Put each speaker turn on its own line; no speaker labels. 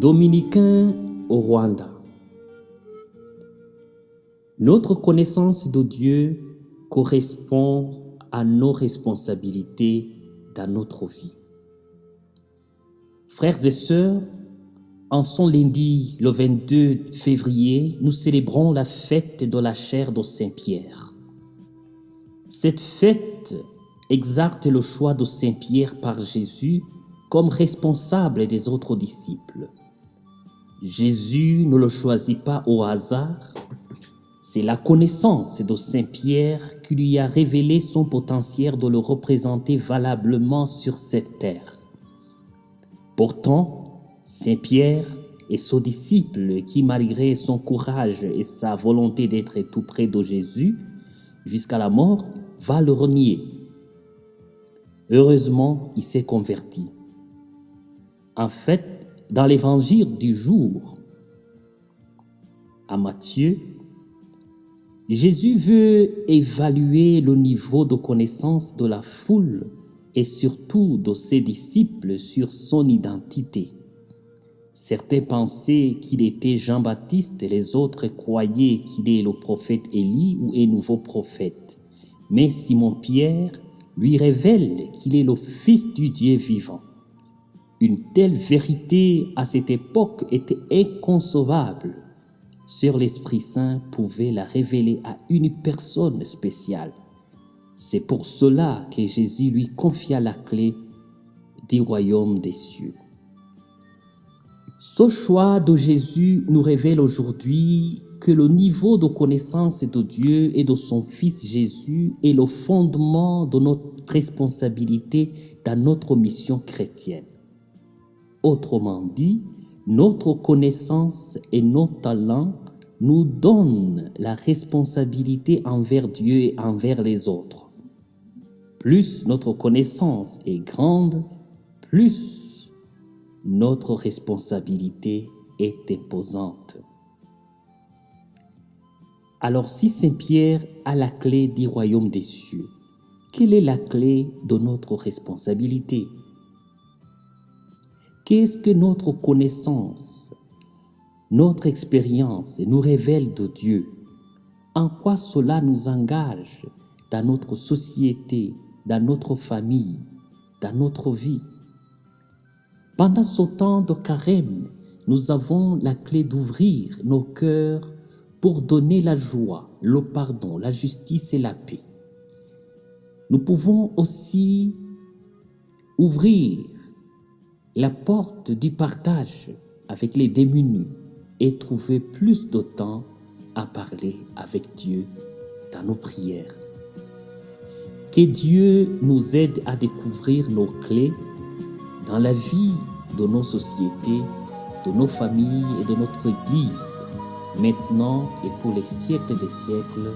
Dominicains au Rwanda. Notre connaissance de Dieu correspond à nos responsabilités dans notre vie. Frères et sœurs, en ce lundi, le 22 février, nous célébrons la fête de la chair de Saint-Pierre. Cette fête exalte le choix de Saint-Pierre par Jésus comme responsable des autres disciples. Jésus ne le choisit pas au hasard. C'est la connaissance de Saint-Pierre qui lui a révélé son potentiel de le représenter valablement sur cette terre. Pourtant, Saint-Pierre est ce disciple qui, malgré son courage et sa volonté d'être tout près de Jésus jusqu'à la mort, va le renier. Heureusement, il s'est converti. En fait, dans l'évangile du jour, à Matthieu, Jésus veut évaluer le niveau de connaissance de la foule et surtout de ses disciples sur son identité. Certains pensaient qu'il était Jean-Baptiste et les autres croyaient qu'il est le prophète Élie ou un nouveau prophète. Mais Simon-Pierre lui révèle qu'il est le Fils du Dieu vivant. Une telle vérité à cette époque était inconcevable. Seul l'Esprit Saint pouvait la révéler à une personne spéciale. C'est pour cela que Jésus lui confia la clé du royaume des cieux. Ce choix de Jésus nous révèle aujourd'hui que le niveau de connaissance de Dieu et de son Fils Jésus est le fondement de notre responsabilité dans notre mission chrétienne. Autrement dit, notre connaissance et nos talents nous donnent la responsabilité envers Dieu et envers les autres. Plus notre connaissance est grande, plus notre responsabilité est imposante. Alors si Saint-Pierre a la clé du royaume des cieux, quelle est la clé de notre responsabilité? Qu'est-ce que notre connaissance, notre expérience nous révèle de Dieu? En quoi cela nous engage dans notre société, dans notre famille, dans notre vie? Pendant ce temps de carême, nous avons la clé d'ouvrir nos cœurs pour donner la joie, le pardon, la justice et la paix. Nous pouvons aussi ouvrir la porte du partage avec les démunis et trouver plus de temps à parler avec Dieu dans nos prières. Que Dieu nous aide à découvrir nos clés dans la vie de nos sociétés, de nos familles et de notre Église, maintenant et pour les siècles des siècles.